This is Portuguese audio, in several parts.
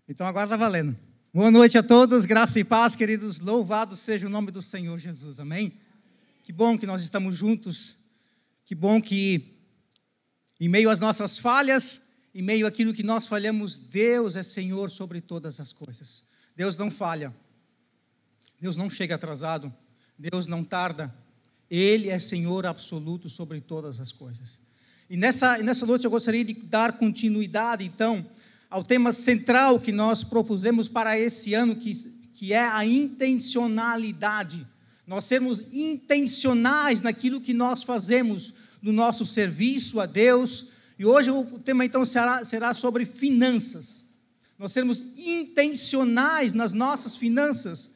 Então agora está valendo. Boa noite a todos, graça e paz, queridos. Louvado seja o nome do Senhor Jesus, amém? Que bom que nós estamos juntos. Que bom que, em meio às nossas falhas, em meio àquilo que nós falhamos, Deus é Senhor sobre todas as coisas. Deus não falha. Deus não chega atrasado. Deus não tarda. Ele é Senhor absoluto sobre todas as coisas. E nessa noite eu gostaria de dar continuidade, então, ao tema central que nós propusemos para esse ano, que é a intencionalidade. Nós sermos intencionais naquilo que nós fazemos, no nosso serviço a Deus. E hoje o tema, então, será sobre finanças. Nós sermos intencionais nas nossas finanças.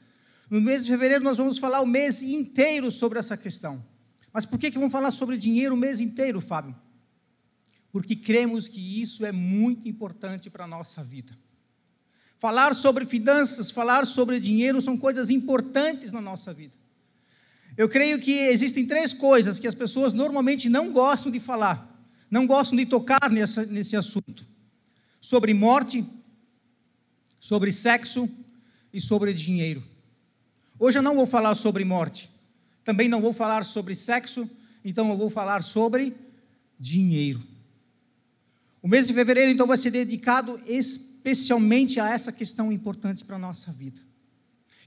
No mês de fevereiro nós vamos falar o mês inteiro sobre essa questão. Mas por que vamos falar sobre dinheiro o mês inteiro, Fábio? Porque cremos que isso é muito importante para a nossa vida. Falar sobre finanças, falar sobre dinheiro são coisas importantes na nossa vida. Eu creio que existem 3 coisas que as pessoas normalmente não gostam de falar, não gostam de tocar nesse assunto. Sobre morte, sobre sexo e sobre dinheiro. Hoje eu não vou falar sobre morte, também não vou falar sobre sexo, então eu vou falar sobre dinheiro. O mês de fevereiro, então, vai ser dedicado especialmente a essa questão importante para a nossa vida.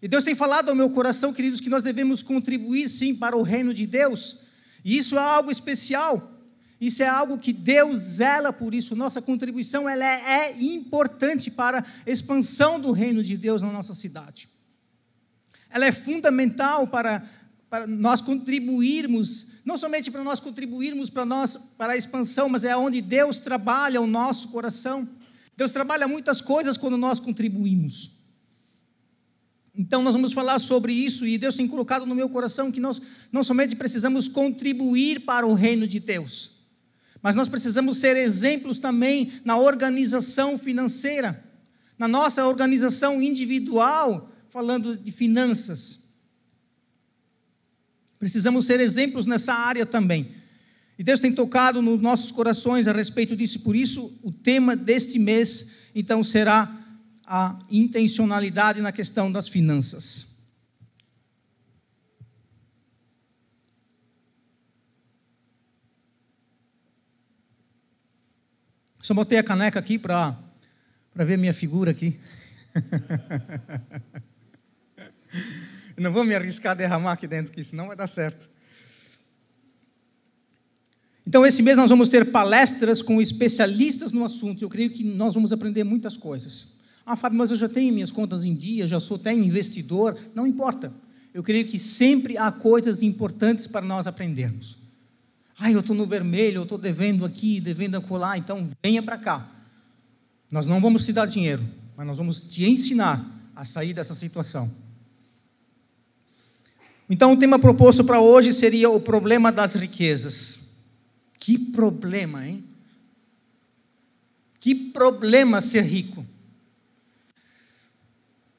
E Deus tem falado ao meu coração, queridos, que nós devemos contribuir, sim, para o reino de Deus. E isso é algo especial. Isso é algo que Deus zela por isso. Nossa contribuição ela é importante para a expansão do reino de Deus na nossa cidade. Ela é fundamental para nós contribuirmos, não somente para nós contribuirmos para a expansão, mas é onde Deus trabalha o nosso coração. Deus trabalha muitas coisas quando nós contribuímos. Então nós vamos falar sobre isso, e Deus tem colocado no meu coração que nós não somente precisamos contribuir para o reino de Deus, mas nós precisamos ser exemplos também na organização financeira, na nossa organização individual, falando de finanças. Precisamos ser exemplos nessa área também. E Deus tem tocado nos nossos corações a respeito disso. Por isso, o tema deste mês, então, será a intencionalidade na questão das finanças. Só botei a caneca aqui para ver minha figura aqui. Eu não vou me arriscar a derramar aqui dentro, que senão vai dar certo. Então, esse mês nós vamos ter palestras com especialistas no assunto. Eu creio que nós vamos aprender muitas coisas. Ah, Fábio, mas eu já tenho minhas contas em dia, já sou até investidor. Não importa. Eu creio que sempre há coisas importantes para nós aprendermos. Ah, eu estou no vermelho, eu estou devendo aqui, devendo acolá, então venha para cá. Nós não vamos te dar dinheiro, mas nós vamos te ensinar a sair dessa situação. Então, o tema proposto para hoje seria o problema das riquezas. Que problema, hein? Que problema ser rico.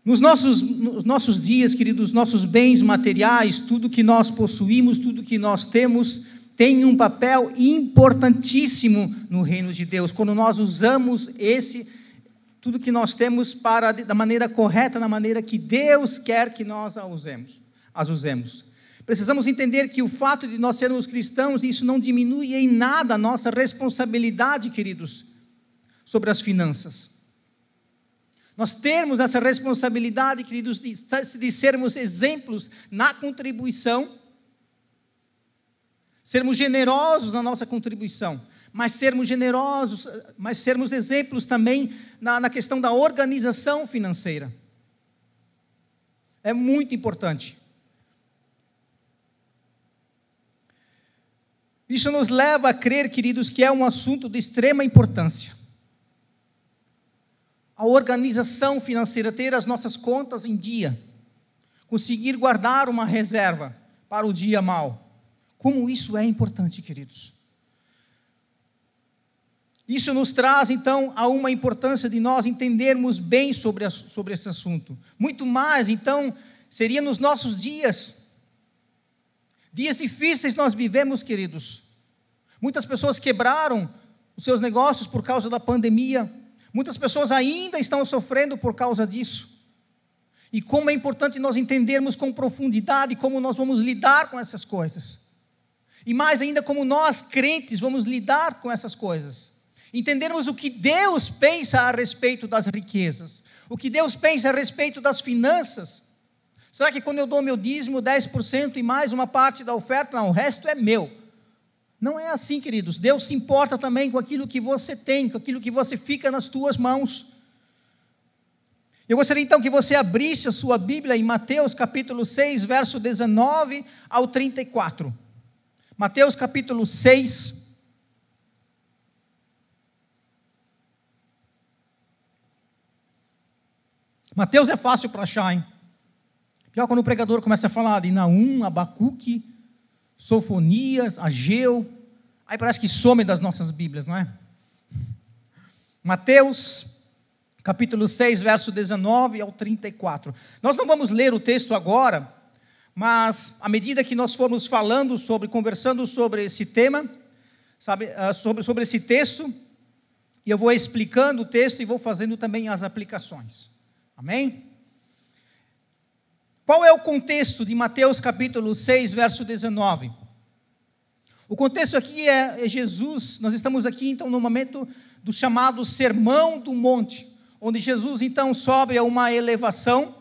Nos nossos dias, queridos, nossos bens materiais, tudo que nós possuímos, tudo que nós temos, tem um papel importantíssimo no reino de Deus. Quando nós usamos tudo que nós temos da maneira correta, na maneira que Deus quer que nós as usemos. Precisamos entender que o fato de nós sermos cristãos, isso não diminui em nada a nossa responsabilidade, queridos, sobre as finanças. Nós temos essa responsabilidade, queridos, de sermos exemplos na contribuição, sermos generosos na nossa contribuição, mas sermos exemplos também na questão da organização financeira. É muito importante. Isso nos leva a crer, queridos, que é um assunto de extrema importância. A organização financeira, ter as nossas contas em dia, conseguir guardar uma reserva para o dia mau. Como isso é importante, queridos. Isso nos traz, então, a uma importância de nós entendermos bem sobre esse assunto. Muito mais, então, seria nos nossos dias. Dias difíceis nós vivemos, queridos. Muitas pessoas quebraram os seus negócios por causa da pandemia. Muitas pessoas ainda estão sofrendo por causa disso. E como é importante nós entendermos com profundidade como nós vamos lidar com essas coisas. E mais ainda, como nós, crentes, vamos lidar com essas coisas. Entendermos o que Deus pensa a respeito das riquezas. O que Deus pensa a respeito das finanças. Será que quando eu dou meu dízimo, 10% e mais uma parte da oferta, não, o resto é meu? Não é assim, queridos. Deus se importa também com aquilo que você tem, com aquilo que você fica nas tuas mãos. Eu gostaria então que você abrisse a sua Bíblia em Mateus capítulo 6, verso 19 ao 34. Mateus capítulo 6. Mateus é fácil para achar, hein? Pior quando o pregador começa a falar de Naum, Abacuque, Sofonias, Ageu, aí parece que some das nossas Bíblias, não é? Mateus, capítulo 6, verso 19 ao 34. Nós não vamos ler o texto agora, mas à medida que nós formos falando conversando sobre esse tema, sobre esse texto, eu vou explicando o texto e vou fazendo também as aplicações. Amém? Qual é o contexto de Mateus capítulo 6, verso 19? O contexto aqui é Jesus. Nós estamos aqui então no momento do chamado Sermão do Monte, onde Jesus então sobe a uma elevação,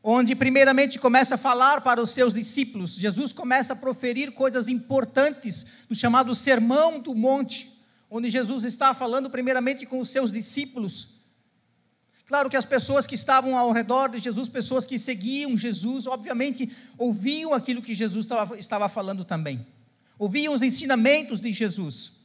onde primeiramente começa a falar para os seus discípulos. Jesus começa a proferir coisas importantes do chamado Sermão do Monte, onde Jesus está falando primeiramente com os seus discípulos. Claro que as pessoas que estavam ao redor de Jesus, pessoas que seguiam Jesus, obviamente ouviam aquilo que Jesus estava falando também. Ouviam os ensinamentos de Jesus.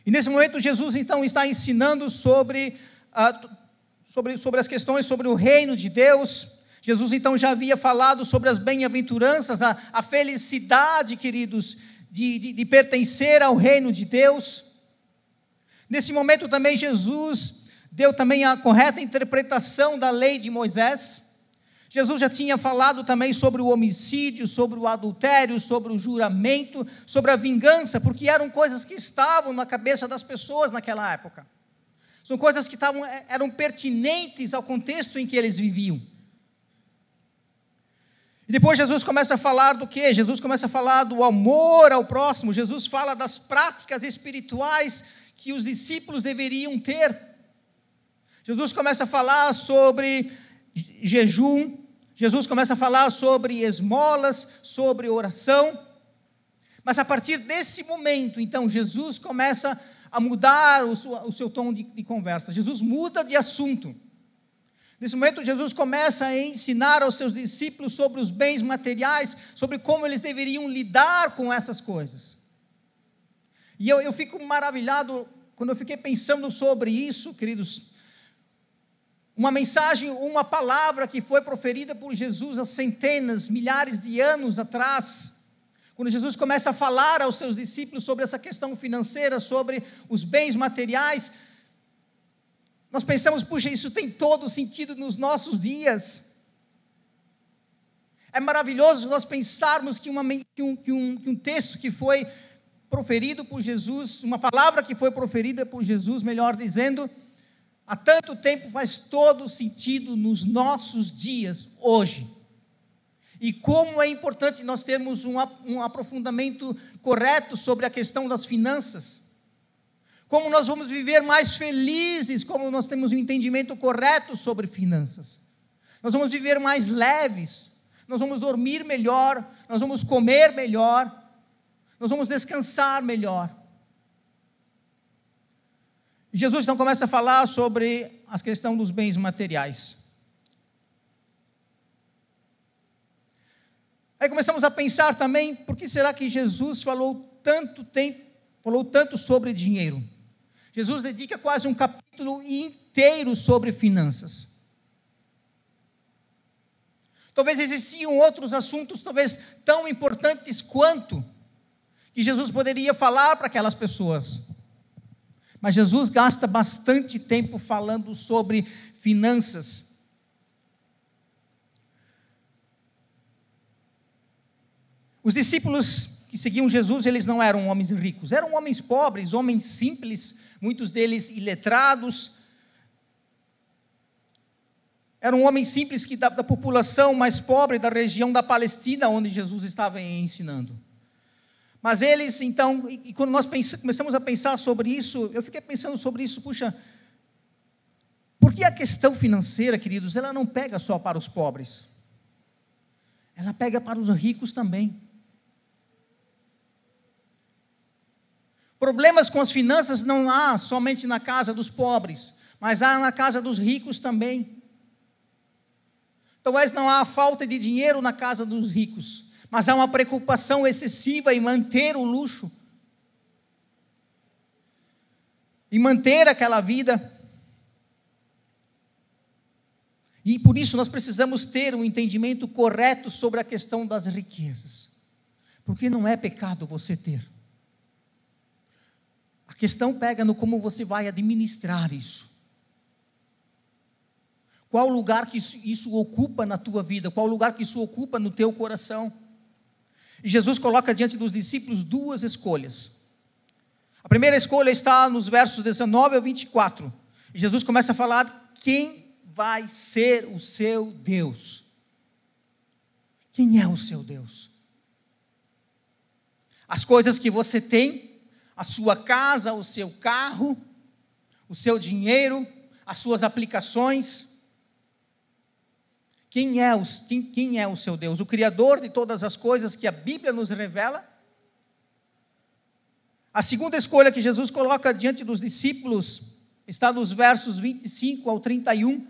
E nesse momento Jesus então está ensinando sobre as questões sobre o reino de Deus. Jesus então já havia falado sobre as bem-aventuranças, a felicidade, queridos, de pertencer ao reino de Deus. Nesse momento também Jesus deu também a correta interpretação da lei de Moisés. Jesus já tinha falado também sobre o homicídio, sobre o adultério, sobre o juramento, sobre a vingança, porque eram coisas que estavam na cabeça das pessoas naquela época. São coisas que eram pertinentes ao contexto em que eles viviam. E depois Jesus começa a falar do quê? Jesus começa a falar do amor ao próximo. Jesus fala das práticas espirituais que os discípulos deveriam ter. Jesus começa a falar sobre jejum, Jesus começa a falar sobre esmolas, sobre oração, mas a partir desse momento, então, Jesus começa a mudar o seu tom de conversa, Jesus muda de assunto. Nesse momento, Jesus começa a ensinar aos seus discípulos sobre os bens materiais, sobre como eles deveriam lidar com essas coisas. E eu fico maravilhado, quando eu fiquei pensando sobre isso, queridos. Uma mensagem, uma palavra que foi proferida por Jesus há centenas, milhares de anos atrás, quando Jesus começa a falar aos seus discípulos sobre essa questão financeira, sobre os bens materiais, nós pensamos, puxa, isso tem todo sentido nos nossos dias. É maravilhoso nós pensarmos que um texto que foi proferido por Jesus, uma palavra que foi proferida por Jesus, melhor dizendo, há tanto tempo faz todo sentido nos nossos dias, hoje. E como é importante nós termos um aprofundamento correto sobre a questão das finanças. Como nós vamos viver mais felizes, como nós temos um entendimento correto sobre finanças. Nós vamos viver mais leves, nós vamos dormir melhor, nós vamos comer melhor, nós vamos descansar melhor. Jesus então começa a falar sobre a questão dos bens materiais. Aí começamos a pensar também, por que será que Jesus falou tanto sobre dinheiro? Jesus dedica quase um capítulo inteiro sobre finanças. Talvez existiam outros assuntos, talvez tão importantes quanto, que Jesus poderia falar para aquelas pessoas. Mas Jesus gasta bastante tempo falando sobre finanças. Os discípulos que seguiam Jesus, eles não eram homens ricos, eram homens pobres, homens simples, muitos deles iletrados. Eram homens simples da população mais pobre da região da Palestina, onde Jesus estava ensinando. Mas eles, então, e quando nós começamos a pensar sobre isso, eu fiquei pensando sobre isso, puxa, porque a questão financeira, queridos, ela não pega só para os pobres, ela pega para os ricos também. Problemas com as finanças não há somente na casa dos pobres, mas há na casa dos ricos também. Talvez não há falta de dinheiro na casa dos ricos, mas há uma preocupação excessiva em manter o luxo, em manter aquela vida. E por isso nós precisamos ter um entendimento correto sobre a questão das riquezas, porque não é pecado você ter. A questão pega no como você vai administrar isso. Qual lugar que isso ocupa na tua vida? Qual lugar que isso ocupa no teu coração? E Jesus coloca diante dos discípulos duas escolhas. A primeira escolha está nos versos 19 ao 24. E Jesus começa a falar quem vai ser o seu Deus. Quem é o seu Deus? As coisas que você tem, a sua casa, o seu carro, o seu dinheiro, as suas aplicações. Quem é o seu Deus? O Criador de todas as coisas que a Bíblia nos revela? A segunda escolha que Jesus coloca diante dos discípulos está nos versos 25 ao 31.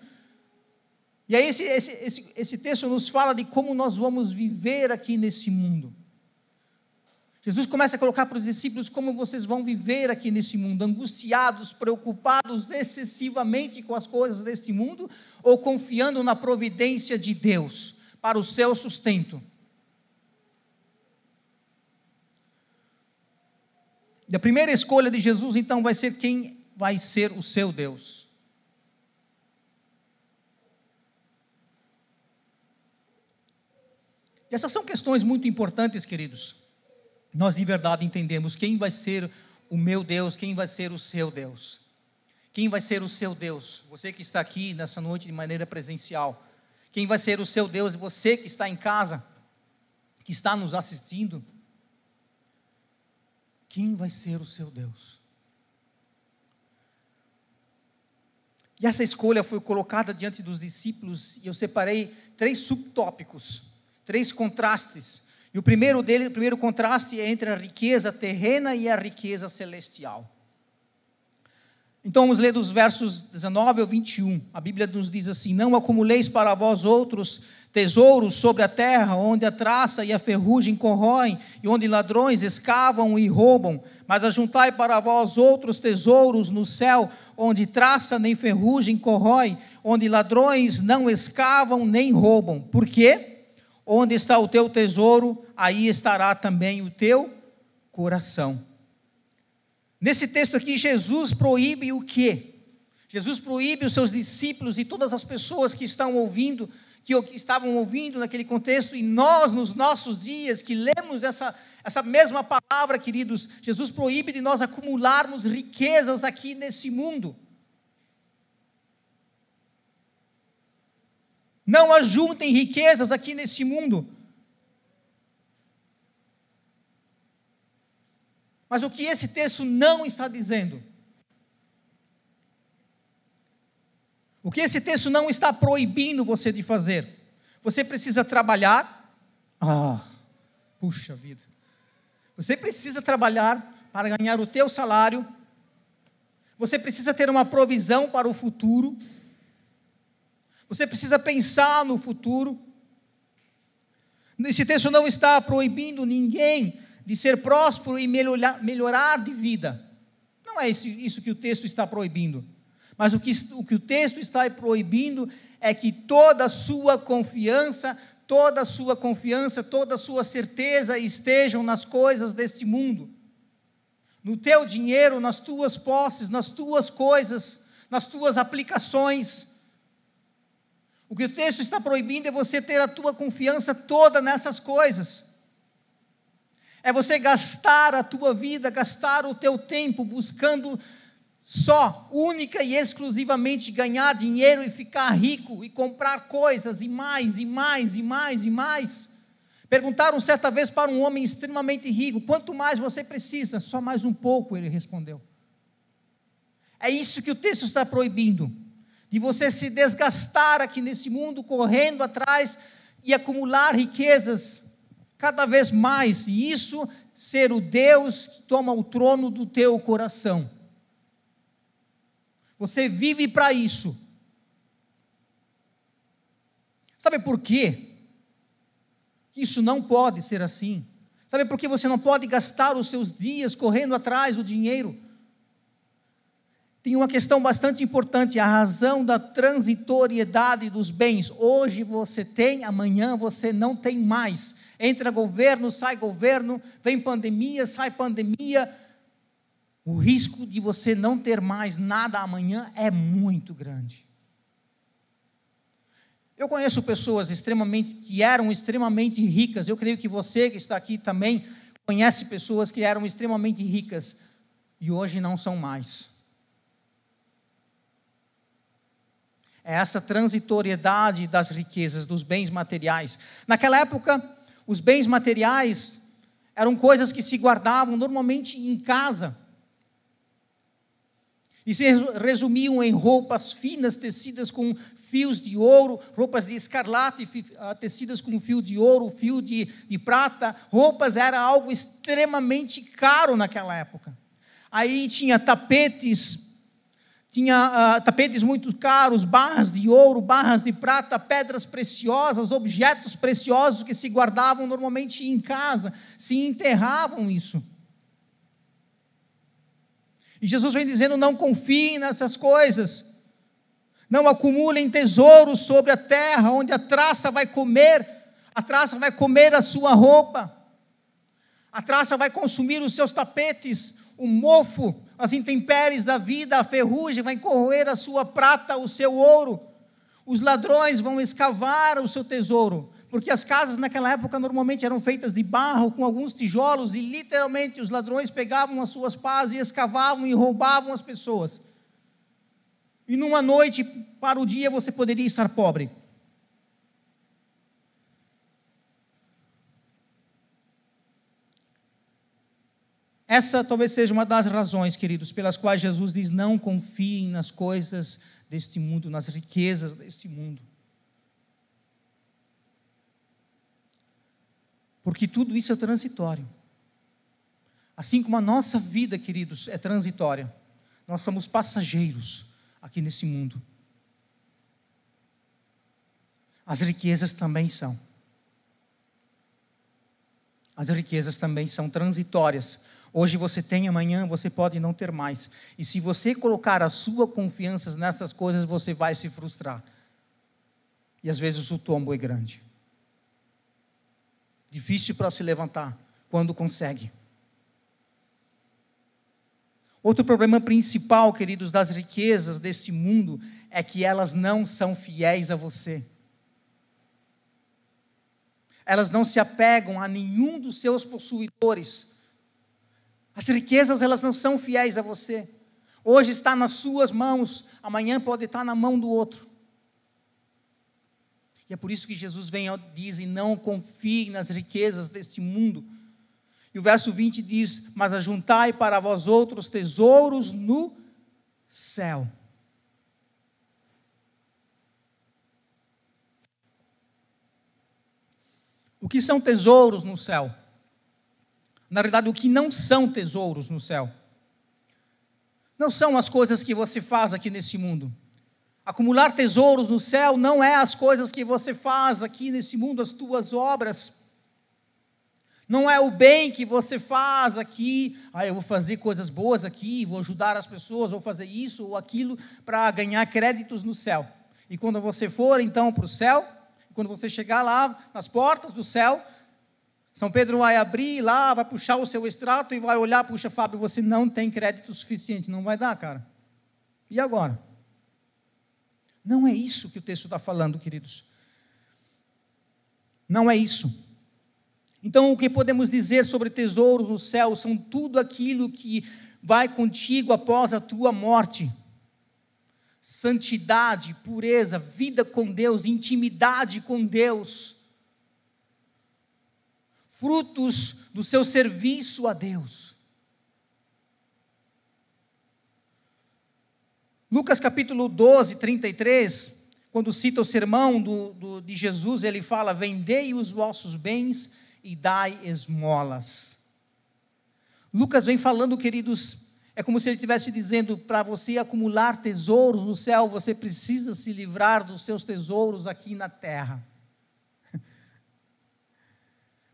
E aí esse texto nos fala de como nós vamos viver aqui nesse mundo. Jesus começa a colocar para os discípulos como vocês vão viver aqui nesse mundo, angustiados, preocupados excessivamente com as coisas deste mundo, ou confiando na providência de Deus para o seu sustento. E a primeira escolha de Jesus, então, vai ser quem vai ser o seu Deus. E essas são questões muito importantes, queridos. Nós de verdade entendemos quem vai ser o meu Deus, quem vai ser o seu Deus. Quem vai ser o seu Deus? Você que está aqui nessa noite de maneira presencial. Quem vai ser o seu Deus? Você que está em casa, que está nos assistindo. Quem vai ser o seu Deus? E essa escolha foi colocada diante dos discípulos, e eu separei 3 subtópicos, 3 contrastes. E o primeiro contraste é entre a riqueza terrena e a riqueza celestial. Então vamos ler dos versos 19 ao 21. A Bíblia nos diz assim: não acumuleis para vós outros tesouros sobre a terra, onde a traça e a ferrugem corroem, e onde ladrões escavam e roubam, mas ajuntai para vós outros tesouros no céu, onde traça nem ferrugem corrói, onde ladrões não escavam nem roubam. Por quê? Onde está o teu tesouro, aí estará também o teu coração. Nesse texto aqui, Jesus proíbe o quê? Jesus proíbe os seus discípulos e todas as pessoas que estavam ouvindo naquele contexto, e nós, nos nossos dias, que lemos essa mesma palavra, queridos, Jesus proíbe de nós acumularmos riquezas aqui nesse mundo. Não ajuntem riquezas aqui nesse mundo. Mas o que esse texto não está dizendo? O que esse texto não está proibindo você de fazer? Você precisa trabalhar. Puxa vida. Você precisa trabalhar para ganhar o teu salário. Você precisa ter uma provisão para o futuro. Você precisa pensar no futuro. Esse texto não está proibindo ninguém de ser próspero e melhorar de vida. Não é isso que o texto está proibindo. Mas o que o texto está proibindo é que toda a sua confiança, toda a sua certeza estejam nas coisas deste mundo. No teu dinheiro, nas tuas posses, nas tuas coisas, nas tuas aplicações. O que o texto está proibindo é você ter a tua confiança toda nessas coisas. É você gastar a tua vida, gastar o teu tempo buscando só, única e exclusivamente ganhar dinheiro e ficar rico e comprar coisas e mais, e mais, e mais, e mais. Perguntaram certa vez para um homem extremamente rico: quanto mais você precisa? Só mais um pouco, ele respondeu. É isso que o texto está proibindo, de você se desgastar aqui nesse mundo, correndo atrás e acumular riquezas cada vez mais, e isso ser o Deus que toma o trono do teu coração. Você vive para isso. Sabe por quê? Isso não pode ser assim. Sabe por que você não pode gastar os seus dias correndo atrás do dinheiro? Tem uma questão bastante importante, a razão da transitoriedade dos bens. Hoje você tem, amanhã você não tem mais. Entra governo, sai governo, vem pandemia, sai pandemia. O risco de você não ter mais nada amanhã é muito grande. Eu conheço pessoas que eram extremamente ricas. Eu creio que você que está aqui também conhece pessoas que eram extremamente ricas e hoje não são mais. É essa transitoriedade das riquezas, dos bens materiais. Naquela época, os bens materiais eram coisas que se guardavam normalmente em casa. E se resumiam em roupas finas, tecidas com fios de ouro, roupas de escarlate, tecidas com fio de ouro, fio de prata. Roupas era algo extremamente caro naquela época. Aí tinha tapetes muito caros, barras de ouro, barras de prata, pedras preciosas, objetos preciosos que se guardavam normalmente em casa, se enterravam isso. E Jesus vem dizendo: não confiem nessas coisas, não acumulem tesouros sobre a terra, onde a traça vai comer a sua roupa, a traça vai consumir os seus tapetes, o mofo, as intempéries da vida, a ferrugem vai corroer a sua prata, o seu ouro, os ladrões vão escavar o seu tesouro, porque as casas naquela época normalmente eram feitas de barro, com alguns tijolos, e literalmente os ladrões pegavam as suas pás e escavavam e roubavam as pessoas. E numa noite, para o dia, você poderia estar pobre. Essa talvez seja uma das razões, queridos, pelas quais Jesus diz: não confiem nas coisas deste mundo, nas riquezas deste mundo. Porque tudo isso é transitório. Assim como a nossa vida, queridos, é transitória. Nós somos passageiros aqui nesse mundo. As riquezas também são. As riquezas também são transitórias. Hoje você tem, amanhã você pode não ter mais. E se você colocar a sua confiança nessas coisas, você vai se frustrar. E às vezes o tombo é grande. Difícil para se levantar, quando consegue. Outro problema principal, queridos, das riquezas deste mundo, é que elas não são fiéis a você. Elas não se apegam a nenhum dos seus possuidores. As riquezas, elas não são fiéis a você. Hoje está nas suas mãos, amanhã pode estar na mão do outro. E é por isso que Jesus vem e diz: e não confie nas riquezas deste mundo. E o verso 20 diz: mas ajuntai para vós outros tesouros no céu. O que são tesouros no céu? Na verdade, o que não são tesouros no céu? Não são as coisas que você faz aqui nesse mundo. Acumular tesouros no céu não é as coisas que você faz aqui nesse mundo, as tuas obras. Não é o bem que você faz aqui. Eu vou fazer coisas boas aqui, vou ajudar as pessoas, vou fazer isso ou aquilo para ganhar créditos no céu. E quando você for então para o céu, quando você chegar lá nas portas do céu, São Pedro vai abrir lá, vai puxar o seu extrato e vai olhar: puxa, Fábio, você não tem crédito suficiente. Não vai dar, cara. E agora? Não é isso que o texto está falando, queridos. Não é isso. Então, o que podemos dizer sobre tesouros no céu são tudo aquilo que vai contigo após a tua morte. Santidade, pureza, vida com Deus, intimidade com Deus. Frutos do seu serviço a Deus. Lucas capítulo 12, 33, quando cita o sermão de Jesus, ele fala: vendei os vossos bens e dai esmolas. Lucas vem falando, queridos, é como se ele estivesse dizendo: para você acumular tesouros no céu, você precisa se livrar dos seus tesouros aqui na terra.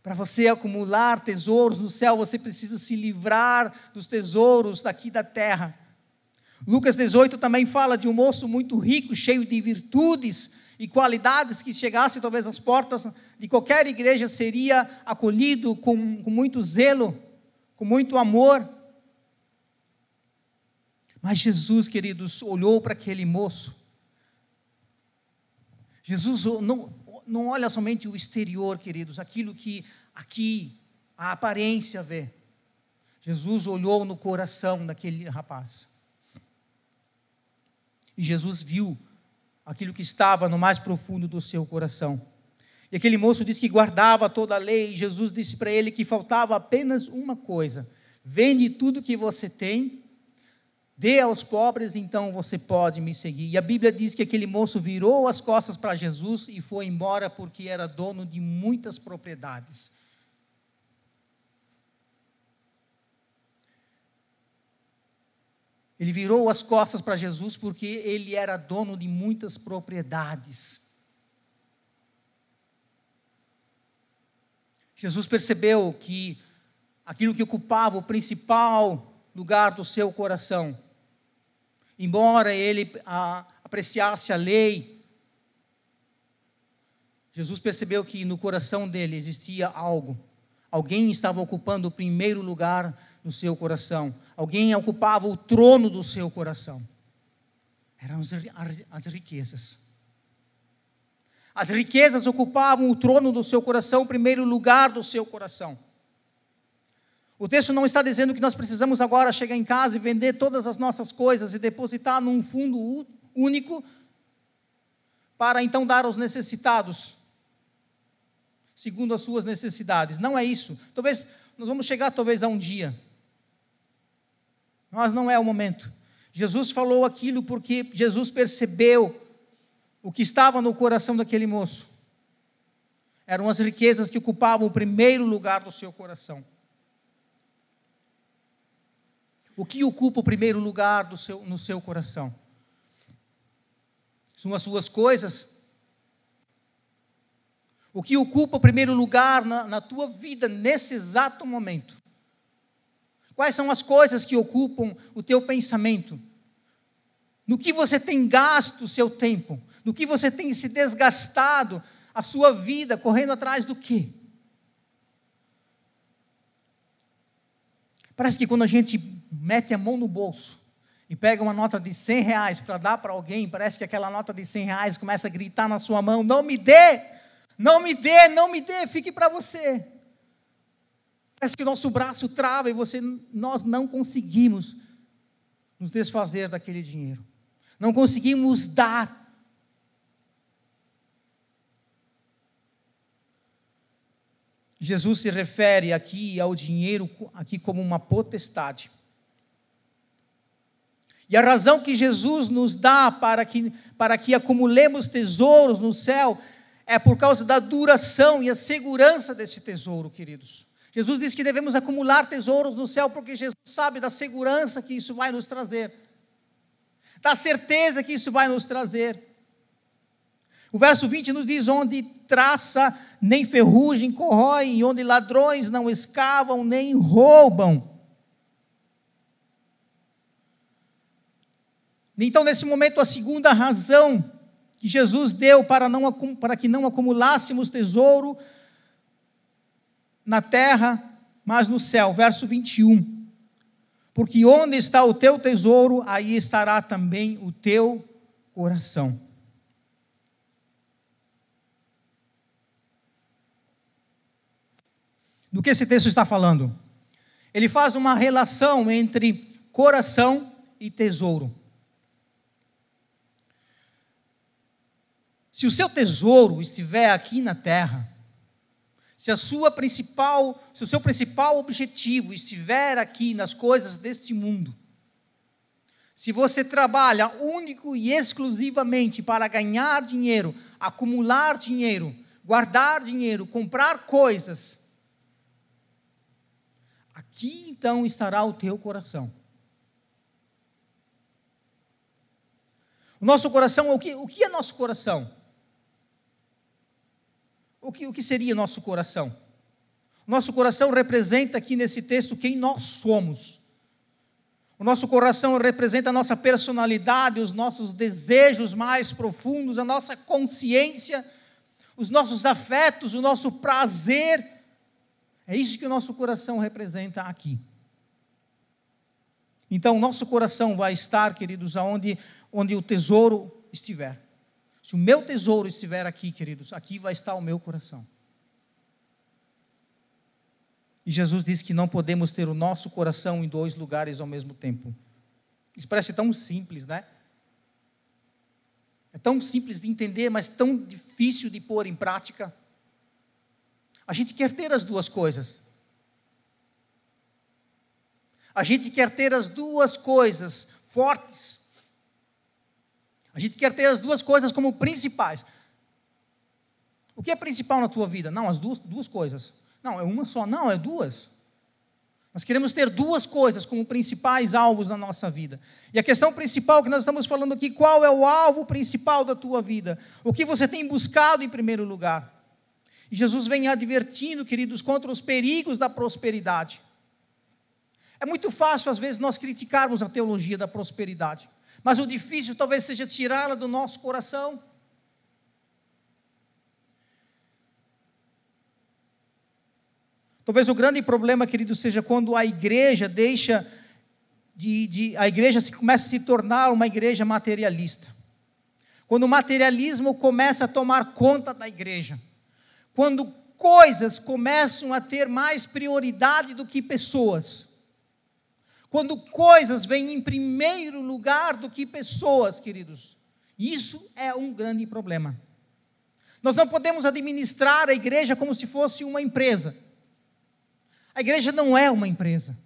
Para você acumular tesouros no céu, você precisa se livrar dos tesouros daqui da terra. Lucas 18 também fala de um moço muito rico, cheio de virtudes e qualidades, que chegasse talvez às portas de qualquer igreja, seria acolhido com muito zelo, com muito amor. Mas Jesus, queridos, olhou para aquele moço. Jesus não olha somente o exterior, queridos, aquilo que aqui a aparência vê. Jesus olhou no coração daquele rapaz. E Jesus viu aquilo que estava no mais profundo do seu coração. E aquele moço disse que guardava toda a lei, e Jesus disse para ele que faltava apenas uma coisa: vende tudo que você tem, dê aos pobres, então você pode me seguir. E a Bíblia diz que aquele moço virou as costas para Jesus e foi embora, porque era dono de muitas propriedades. Ele virou as costas para Jesus porque ele era dono de muitas propriedades. Jesus percebeu que aquilo que ocupava o principal lugar do seu coração, embora ele apreciasse a lei, Jesus percebeu que no coração dele existia algo. Alguém estava ocupando o primeiro lugar no seu coração. Alguém ocupava o trono do seu coração. Eram as riquezas. As riquezas ocupavam o trono do seu coração, o primeiro lugar do seu coração. O texto não está dizendo que nós precisamos agora chegar em casa e vender todas as nossas coisas e depositar num fundo único para então dar aos necessitados, segundo as suas necessidades. Não é isso. Talvez nós vamos chegar talvez a um dia. Mas não é o momento. Jesus falou aquilo porque Jesus percebeu o que estava no coração daquele moço. Eram as riquezas que ocupavam o primeiro lugar do seu coração. O que ocupa o primeiro lugar no seu coração? São as suas coisas? O que ocupa o primeiro lugar na tua vida nesse exato momento? Quais são as coisas que ocupam o teu pensamento? No que você tem gasto o seu tempo? No que você tem se desgastado a sua vida, correndo atrás do quê? Parece que quando a gente mete a mão no bolso e pega uma nota de R$100 para dar para alguém, parece que aquela nota de R$100 começa a gritar na sua mão: não me dê, não me dê, não me dê, fique para você. Parece que o nosso braço trava e nós não conseguimos nos desfazer daquele dinheiro. Não conseguimos dar. Jesus se refere aqui ao dinheiro aqui como uma potestade. E a razão que Jesus nos dá para que acumulemos tesouros no céu é por causa da duração e a segurança desse tesouro, queridos. Jesus disse que devemos acumular tesouros no céu porque Jesus sabe da segurança que isso vai nos trazer, da certeza que isso vai nos trazer. O verso 20 nos diz: onde traça nem ferrugem corrói, e onde ladrões não escavam nem roubam. Então, nesse momento, a segunda razão que Jesus deu para que não acumulássemos tesouro na terra, mas no céu. Verso 21. Porque onde está o teu tesouro, aí estará também o teu coração. Do que esse texto está falando? Ele faz uma relação entre coração e tesouro. Se o seu tesouro estiver aqui na terra, se o seu principal objetivo estiver aqui nas coisas deste mundo, se você trabalha único e exclusivamente para ganhar dinheiro, acumular dinheiro, guardar dinheiro, comprar coisas, aqui então estará o teu coração. O nosso coração, o que é nosso coração? O que seria nosso coração? Nosso coração representa aqui nesse texto quem nós somos. O nosso coração representa a nossa personalidade, os nossos desejos mais profundos, a nossa consciência, os nossos afetos, o nosso prazer. É isso que o nosso coração representa aqui. Então, o nosso coração vai estar, queridos, onde o tesouro estiver. Se o meu tesouro estiver aqui, queridos, aqui vai estar o meu coração. E Jesus disse que não podemos ter o nosso coração em dois lugares ao mesmo tempo. Isso parece tão simples, né? É tão simples de entender, mas tão difícil de pôr em prática. A gente quer ter as duas coisas. A gente quer ter as duas coisas fortes. A gente quer ter as duas coisas como principais. O que é principal na tua vida? Não, as duas coisas. Não, é uma só. Não, é duas. Nós queremos ter duas coisas como principais alvos na nossa vida. E a questão principal que nós estamos falando aqui, qual é o alvo principal da tua vida? O que você tem buscado em primeiro lugar? E Jesus vem advertindo, queridos, contra os perigos da prosperidade. É muito fácil, às vezes, nós criticarmos a teologia da prosperidade. Mas o difícil talvez seja tirá-la do nosso coração. Talvez o grande problema, querido, seja quando a igreja começa a se tornar uma igreja materialista. Quando o materialismo começa a tomar conta da igreja. Quando coisas começam a ter mais prioridade do que pessoas. Quando coisas vêm em primeiro lugar do que pessoas, queridos. Isso é um grande problema. Nós não podemos administrar a igreja como se fosse uma empresa. A igreja não é uma empresa.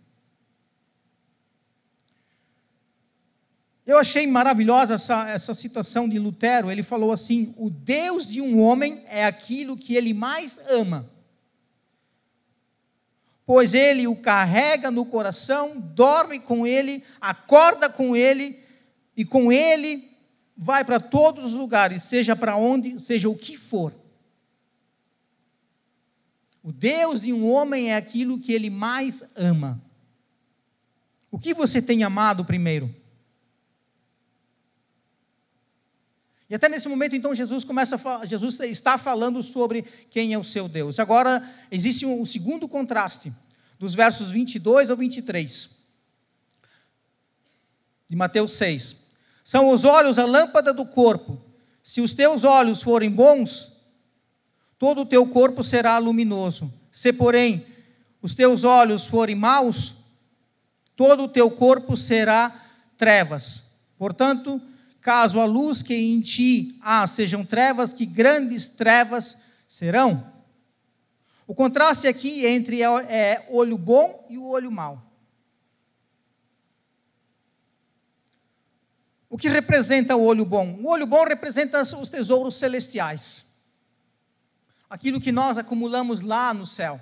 Eu achei maravilhosa essa citação de Lutero. Ele falou assim: o Deus de um homem é aquilo que ele mais ama. Pois ele o carrega no coração, dorme com ele, acorda com ele, e com ele vai para todos os lugares, seja para onde, seja o que for. O Deus de um homem é aquilo que ele mais ama. O que você tem amado primeiro? E até nesse momento, então, Jesus está falando sobre quem é o seu Deus. Agora, existe um segundo contraste, dos versos 22 ao 23, de Mateus 6. São os olhos a lâmpada do corpo. Se os teus olhos forem bons, todo o teu corpo será luminoso. Se, porém, os teus olhos forem maus, todo o teu corpo será trevas. Portanto, caso a luz que em ti há sejam trevas, que grandes trevas serão. O contraste aqui entre olho bom e o olho mau. O que representa o olho bom? O olho bom representa os tesouros celestiais. Aquilo que nós acumulamos lá no céu.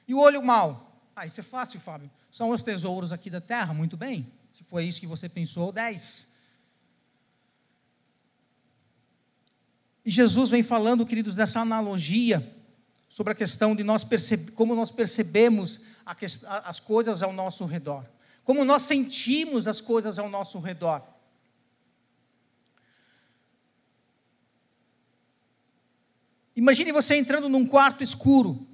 E o olho mau? Isso é fácil, Fábio. São os tesouros aqui da terra, muito bem. Se foi isso que você pensou, 10. E Jesus vem falando, queridos, dessa analogia sobre a questão de como nós percebemos as coisas ao nosso redor. Como nós sentimos as coisas ao nosso redor. Imagine você entrando num quarto escuro.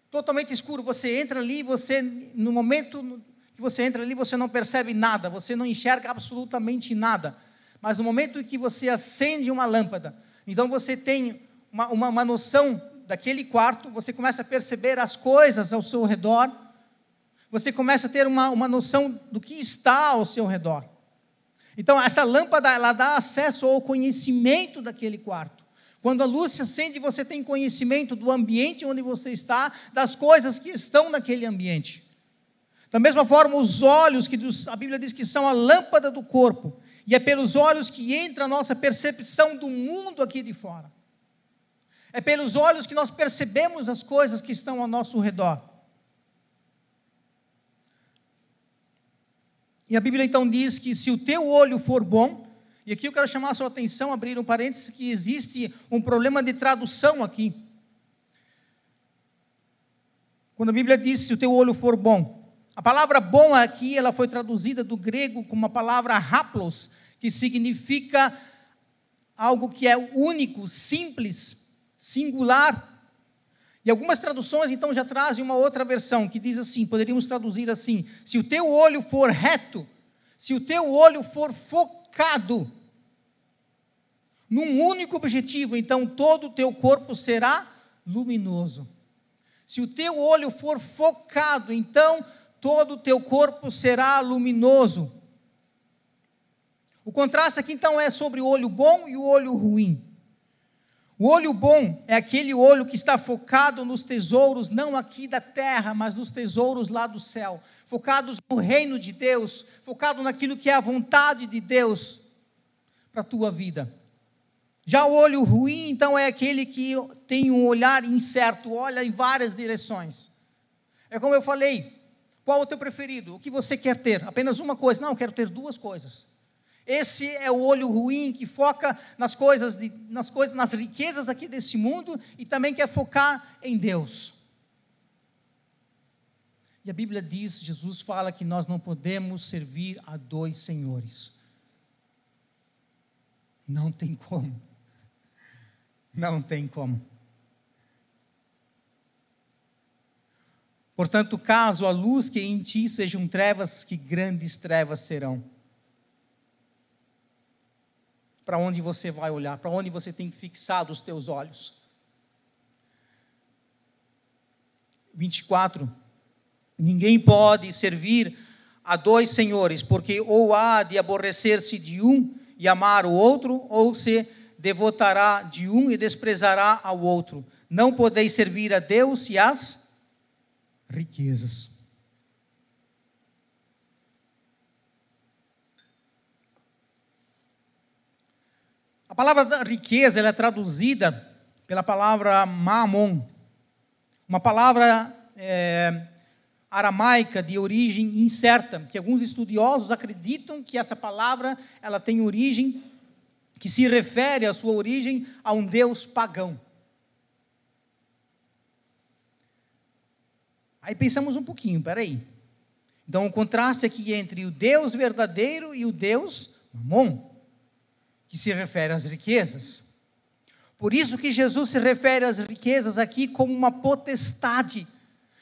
Totalmente escuro. Você entra ali, no momento que você entra ali, você não percebe nada. Você não enxerga absolutamente nada. Mas no momento em que você acende uma lâmpada, então você tem uma noção daquele quarto, você começa a perceber as coisas ao seu redor, você começa a ter uma noção do que está ao seu redor. Então, essa lâmpada, ela dá acesso ao conhecimento daquele quarto. Quando a luz se acende, você tem conhecimento do ambiente onde você está, das coisas que estão naquele ambiente. Da mesma forma, os olhos, que a Bíblia diz que são a lâmpada do corpo, e é pelos olhos que entra a nossa percepção do mundo aqui de fora. É pelos olhos que nós percebemos as coisas que estão ao nosso redor. E a Bíblia então diz que se o teu olho for bom, e aqui eu quero chamar a sua atenção, abrir um parênteses, que existe um problema de tradução aqui. Quando a Bíblia diz se o teu olho for bom, a palavra bom aqui, ela foi traduzida do grego como a palavra haplos, que significa algo que é único, simples, singular. E algumas traduções então já trazem uma outra versão, que diz assim, poderíamos traduzir assim: se o teu olho for reto, se o teu olho for focado num único objetivo, então todo o teu corpo será luminoso. Se o teu olho for focado, então todo o teu corpo será luminoso. O contraste aqui então é sobre o olho bom e o olho ruim. O olho bom é aquele olho que está focado nos tesouros, não aqui da terra, mas nos tesouros lá do céu, focados no reino de Deus, focado naquilo que é a vontade de Deus para a tua vida. Já o olho ruim, então, é aquele que tem um olhar incerto, olha em várias direções. É como eu falei, qual é o teu preferido? O que você quer ter? Apenas uma coisa? Não, eu quero ter duas coisas. Esse é o olho ruim que foca nas riquezas aqui desse mundo e também quer focar em Deus. E a Bíblia diz, Jesus fala que nós não podemos servir a dois senhores. Não tem como. Não tem como. Portanto, caso a luz que em ti sejam trevas, que grandes trevas serão. Para onde você vai olhar, para onde você tem fixado os teus olhos. 24. Ninguém pode servir a dois senhores, porque ou há de aborrecer-se de um e amar o outro, ou se devotará de um e desprezará ao outro. Não podeis servir a Deus e às riquezas. A palavra riqueza, ela é traduzida pela palavra mamon, uma palavra aramaica de origem incerta, que alguns estudiosos acreditam que essa palavra ela tem origem, que se refere a sua origem a um deus pagão. Aí pensamos um pouquinho, peraí. Então o contraste aqui entre o Deus verdadeiro e o Deus mamon, que se refere às riquezas. Por isso que Jesus se refere às riquezas aqui como uma potestade.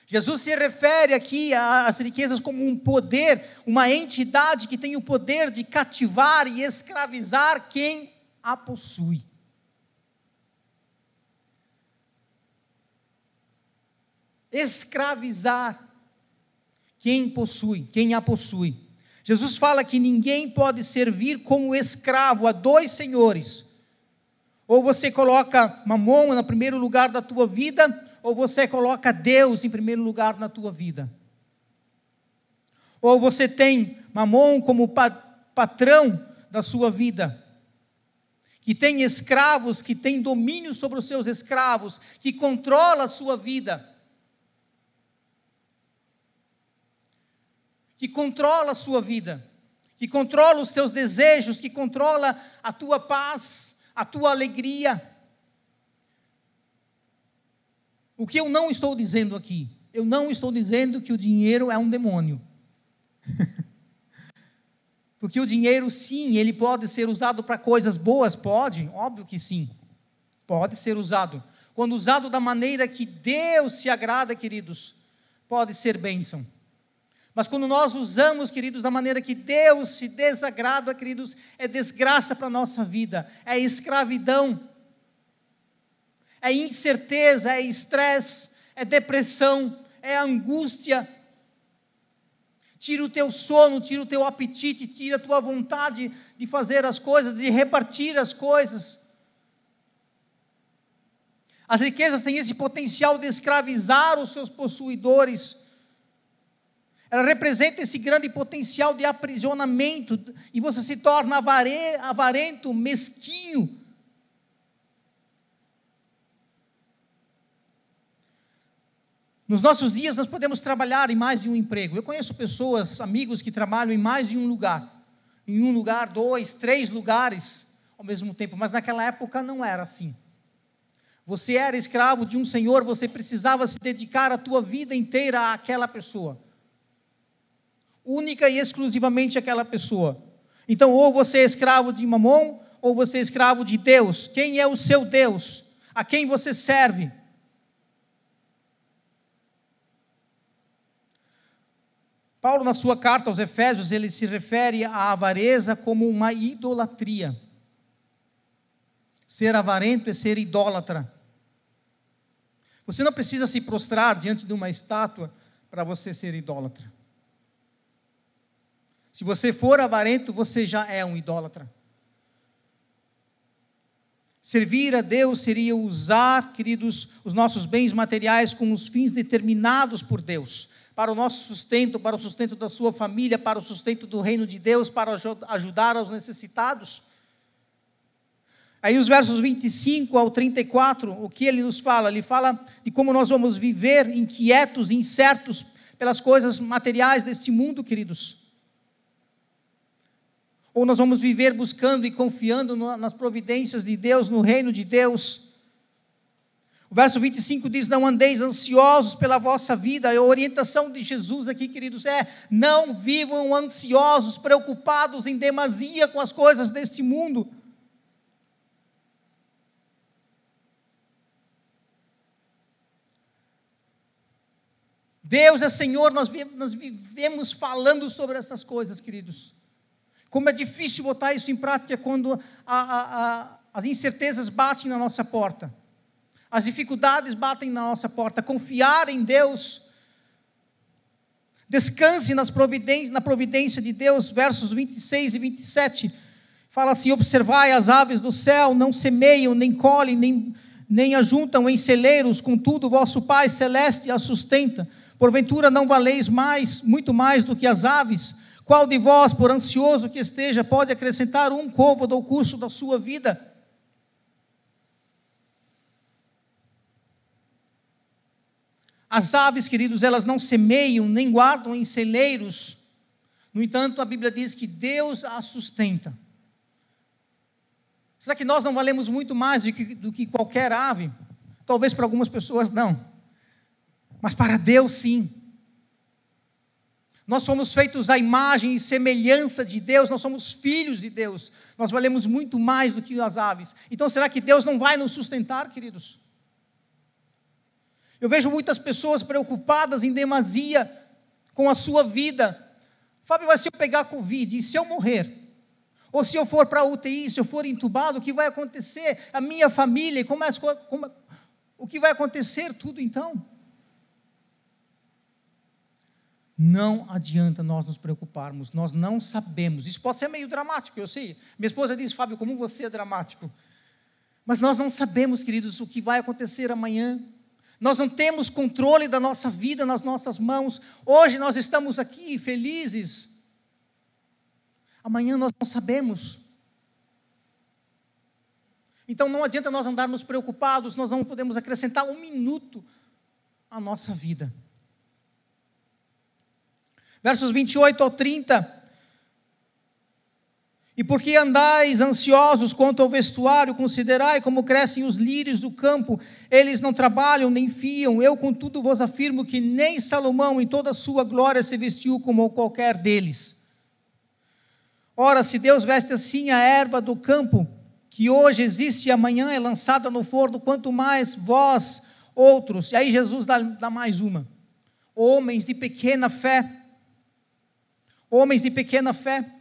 Jesus se refere aqui às riquezas como um poder, uma entidade que tem o poder de cativar e escravizar quem a possui. Escravizar quem possui, quem a possui. Jesus fala que ninguém pode servir como escravo a dois senhores. Ou você coloca mamon no primeiro lugar da tua vida, ou você coloca Deus em primeiro lugar na tua vida. Ou você tem mamon como patrão da sua vida, que tem escravos, que tem domínio sobre os seus escravos, que controla a sua vida, que controla a sua vida, que controla os teus desejos, que controla a tua paz, a tua alegria. O que eu não estou dizendo aqui? Eu não estou dizendo que o dinheiro é um demônio. Porque o dinheiro, sim, ele pode ser usado para coisas boas, pode, óbvio que sim. Pode ser usado. Quando usado da maneira que Deus se agrada, queridos, pode ser bênção. Mas quando nós usamos, queridos, da maneira que Deus se desagrada, queridos, é desgraça para a nossa vida, é escravidão. é incerteza, é estresse, é depressão, é angústia. Tira o teu sono, tira o teu apetite, tira a tua vontade de fazer as coisas, de repartir as coisas. As riquezas têm esse potencial de escravizar os seus possuidores. Ela representa esse grande potencial de aprisionamento, e você se torna avarento, mesquinho. Nos nossos dias nós podemos trabalhar em mais de um emprego. Eu conheço pessoas, amigos que trabalham em mais de um lugar. Em um lugar, 2, 3 lugares ao mesmo tempo, mas naquela época não era assim. Você era escravo de um senhor, você precisava se dedicar a tua vida inteira àquela pessoa. Única e exclusivamente àquela pessoa. Então, ou você é escravo de Mamon, ou você é escravo de Deus. Quem é o seu Deus? A quem você serve? Paulo, na sua carta aos Efésios, ele se refere à avareza como uma idolatria. Ser avarento é ser idólatra. Você não precisa se prostrar diante de uma estátua para você ser idólatra. Se você for avarento, você já é um idólatra. Servir a Deus seria usar, queridos, os nossos bens materiais com os fins determinados por Deus, para o nosso sustento, para o sustento da sua família, para o sustento do reino de Deus, para ajudar aos necessitados. Aí os versos 25 ao 34, o que ele nos fala? Ele fala de como nós vamos viver inquietos, incertos pelas coisas materiais deste mundo, queridos. Ou nós vamos viver buscando e confiando nas providências de Deus, no reino de Deus. O verso 25 diz: não andeis ansiosos pela vossa vida. A orientação de Jesus aqui, queridos, é: não vivam ansiosos, preocupados em demasia com as coisas deste mundo. Deus é Senhor, nós vivemos falando sobre essas coisas, queridos. Como é difícil botar isso em prática quando as incertezas batem na nossa porta. As dificuldades batem na nossa porta. Confiar em Deus. Descanse na providência de Deus. Versos 26 e 27. Fala assim: observai as aves do céu, não semeiam, nem colhem, nem ajuntam em celeiros, contudo vosso Pai celeste as sustenta. Porventura não valeis muito mais do que as aves? Qual de vós, por ansioso que esteja, pode acrescentar um côvado ao curso da sua vida? As aves, queridos, elas não semeiam, nem guardam em celeiros. No entanto, a Bíblia diz que Deus as sustenta. Será que nós não valemos muito mais do que qualquer ave? Talvez para algumas pessoas não. Mas para Deus, sim. Nós somos feitos à imagem e semelhança de Deus, nós somos filhos de Deus. Nós valemos muito mais do que as aves. Então, será que Deus não vai nos sustentar, queridos? Eu vejo muitas pessoas preocupadas em demasia com a sua vida. Fábio, mas se eu pegar Covid e se eu morrer? Ou se eu for para a UTI, se eu for entubado, o que vai acontecer? A minha família, o que vai acontecer tudo então? Não adianta nós nos preocuparmos, nós não sabemos. Isso pode ser meio dramático, eu sei. Minha esposa diz: Fábio, como você é dramático. Mas nós não sabemos, queridos, o que vai acontecer amanhã. Nós não temos controle da nossa vida nas nossas mãos. Hoje nós estamos aqui felizes. Amanhã nós não sabemos. Então não adianta nós andarmos preocupados, nós não podemos acrescentar um minuto à nossa vida. Versos 28 ao 30. E porque andais ansiosos quanto ao vestuário, considerai como crescem os lírios do campo, eles não trabalham nem fiam. Eu, contudo, vos afirmo que nem Salomão, em toda a sua glória, se vestiu como qualquer deles. Ora, se Deus veste assim a erva do campo, que hoje existe e amanhã é lançada no forno, quanto mais vós outros. E aí Jesus dá mais uma. Homens de pequena fé. Homens de pequena fé.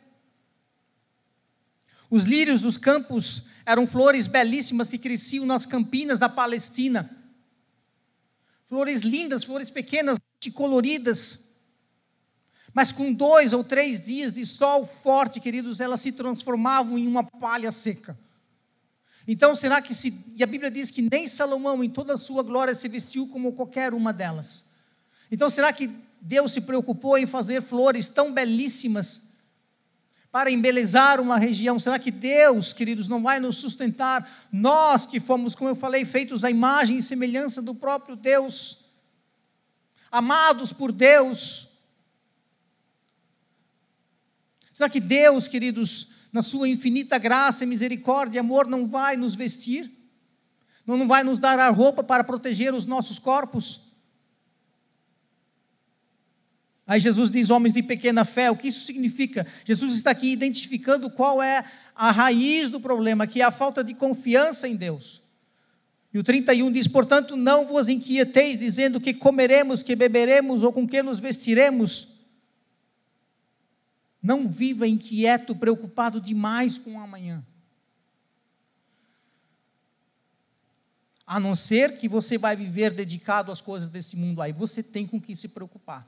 Os lírios dos campos, eram flores belíssimas que cresciam nas campinas da Palestina. Flores lindas, flores pequenas, coloridas. Mas com 2 ou 3 dias de sol forte, queridos, elas se transformavam em uma palha seca. Então, será que e a Bíblia diz que nem Salomão, em toda a sua glória, se vestiu como qualquer uma delas. Então, será que Deus se preocupou em fazer flores tão belíssimas para embelezar uma região? Será que Deus, queridos, não vai nos sustentar? Nós que fomos, como eu falei, feitos à imagem e semelhança do próprio Deus, amados por Deus. Será que Deus, queridos, na sua infinita graça, misericórdia e amor, não vai nos vestir? Não vai nos dar a roupa para proteger os nossos corpos? Aí Jesus diz, homens de pequena fé. O que isso significa? Jesus está aqui identificando qual é a raiz do problema, que é a falta de confiança em Deus. E o 31 diz, portanto, não vos inquieteis, dizendo que comeremos, que beberemos, ou com que nos vestiremos. Não viva inquieto, preocupado demais com o amanhã. A não ser que você vai viver dedicado às coisas desse mundo, aí você tem com que se preocupar.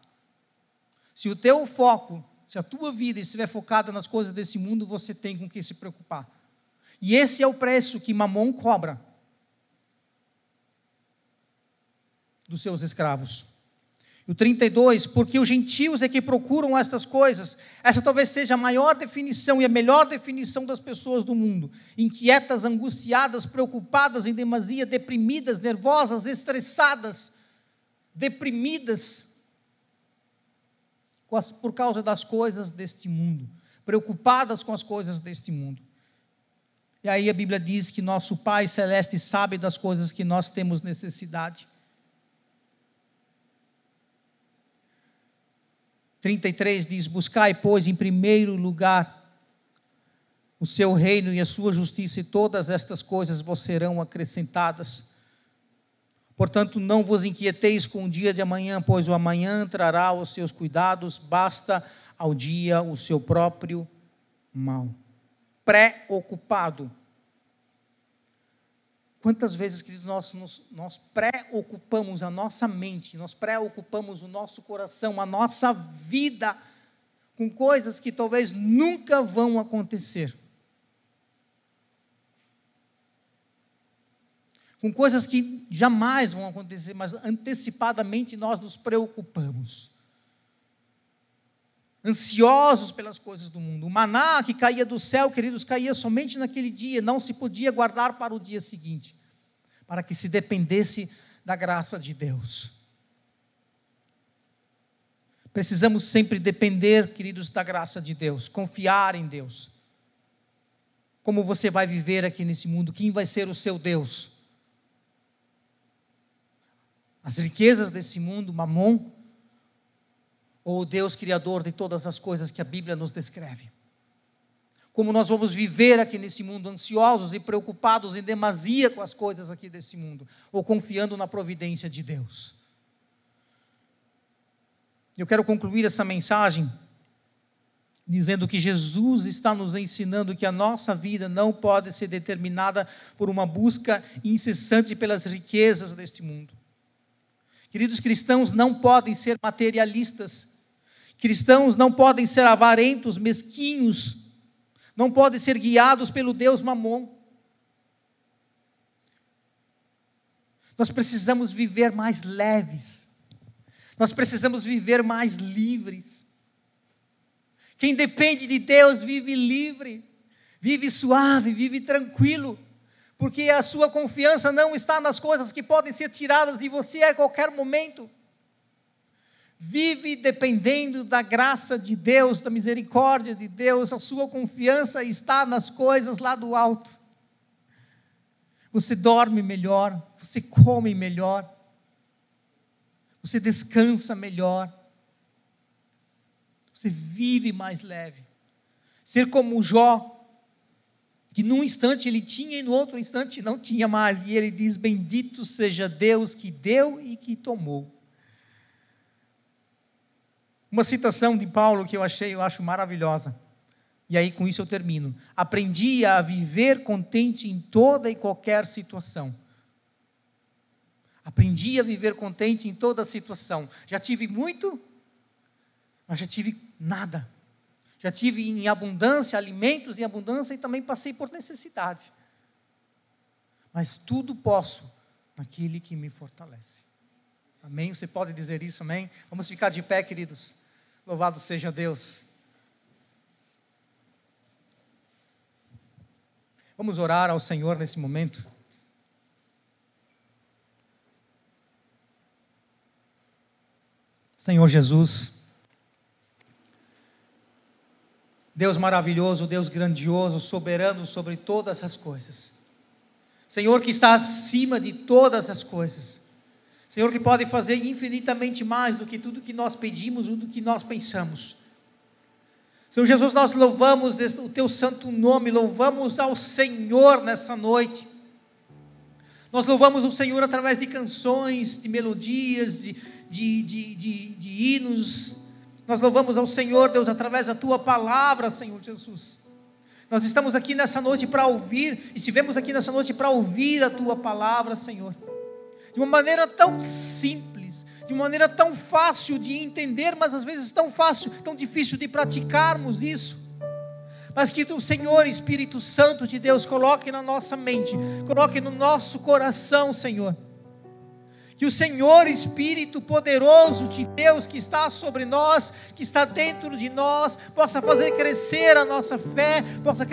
Se o teu foco, se a tua vida estiver focada nas coisas desse mundo, você tem com que se preocupar. E esse é o preço que Mamon cobra dos seus escravos. O 32, porque os gentios é que procuram estas coisas. Essa talvez seja a maior definição e a melhor definição das pessoas do mundo. Inquietas, angustiadas, preocupadas em demasia, deprimidas, nervosas, estressadas, deprimidas por causa das coisas deste mundo, preocupadas com as coisas deste mundo. E aí a Bíblia diz que nosso Pai Celeste sabe das coisas que nós temos necessidade. 33 diz, buscai, pois, em primeiro lugar o seu reino e a sua justiça, e todas estas coisas vos serão acrescentadas. Portanto, não vos inquieteis com o dia de amanhã, pois o amanhã trará os seus cuidados, basta ao dia o seu próprio mal. Preocupado. Quantas vezes, queridos, nós preocupamos a nossa mente, nós preocupamos o nosso coração, a nossa vida, com coisas que talvez nunca vão acontecer. Com coisas que jamais vão acontecer, mas antecipadamente nós nos preocupamos. Ansiosos pelas coisas do mundo. O maná que caía do céu, queridos, caía somente naquele dia, não se podia guardar para o dia seguinte, para que se dependesse da graça de Deus. Precisamos sempre depender, queridos, da graça de Deus, confiar em Deus. Como você vai viver aqui nesse mundo? Quem vai ser o seu Deus? As riquezas desse mundo, Mamon, ou o Deus criador de todas as coisas que a Bíblia nos descreve? Como nós vamos viver aqui nesse mundo, ansiosos e preocupados em demasia com as coisas aqui desse mundo, ou confiando na providência de Deus? Eu quero concluir essa mensagem dizendo que Jesus está nos ensinando que a nossa vida não pode ser determinada por uma busca incessante pelas riquezas deste mundo. Queridos, cristãos não podem ser materialistas, cristãos não podem ser avarentos, mesquinhos, não podem ser guiados pelo Deus Mamon. Nós precisamos viver mais leves, nós precisamos viver mais livres. Quem depende de Deus vive livre, vive suave, vive tranquilo, porque a sua confiança não está nas coisas que podem ser tiradas de você a qualquer momento. Vive dependendo da graça de Deus, da misericórdia de Deus, a sua confiança está nas coisas lá do alto. Você dorme melhor, você come melhor, você descansa melhor, você vive mais leve. Ser como Jó, que num instante ele tinha e no outro instante não tinha mais, e ele diz, bendito seja Deus que deu e que tomou. Uma citação de Paulo que eu acho maravilhosa, E aí com isso eu termino. Aprendi a viver contente em toda e qualquer situação. Aprendi a viver contente em toda situação. Já tive muito, mas já tive nada. Já tive em abundância, alimentos em abundância, e também passei por necessidade. Mas tudo posso naquele que me fortalece. Amém? Você pode dizer isso, amém? Vamos ficar de pé, queridos. Louvado seja Deus. Vamos orar ao Senhor nesse momento. Senhor Jesus, Deus maravilhoso, Deus grandioso, soberano sobre todas as coisas. Senhor que está acima de todas as coisas. Senhor que pode fazer infinitamente mais do que tudo que nós pedimos ou do que nós pensamos. Senhor Jesus, nós louvamos o Teu santo nome, louvamos ao Senhor nessa noite. Nós louvamos o Senhor através de canções, de melodias, de hinos. Nós louvamos ao Senhor, Deus, através da Tua palavra, Senhor Jesus. Nós estamos aqui nessa noite para ouvir, e estivemos aqui nessa noite para ouvir a Tua palavra, Senhor. De uma maneira tão simples, de uma maneira tão fácil de entender, mas às vezes tão fácil, tão difícil de praticarmos isso. Mas que o Senhor, Espírito Santo de Deus, coloque na nossa mente, coloque no nosso coração, Senhor. Que o Senhor, Espírito poderoso de Deus que está sobre nós, que está dentro de nós, possa fazer crescer a nossa fé, possa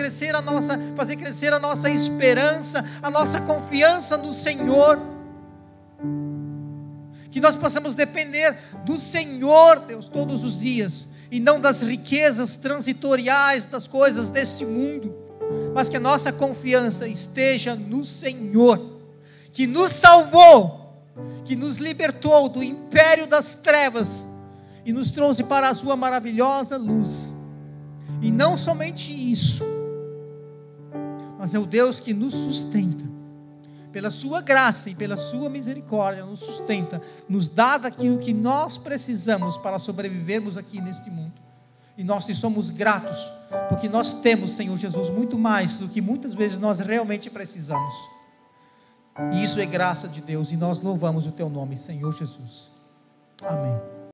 fazer crescer a nossa esperança, a nossa confiança no Senhor. Que nós possamos depender do Senhor, Deus, todos os dias, e não das riquezas transitoriais, das coisas deste mundo, mas que a nossa confiança esteja no Senhor, que nos salvou, que nos libertou do império das trevas e nos trouxe para a sua maravilhosa luz. E não somente isso, mas é o Deus que nos sustenta, pela sua graça e pela sua misericórdia, nos sustenta, nos dá daquilo que nós precisamos para sobrevivermos aqui neste mundo. E nós te somos gratos, porque nós temos, Senhor Jesus, muito mais do que muitas vezes nós realmente precisamos. E isso é graça de Deus, e nós louvamos o Teu nome, Senhor Jesus. Amém.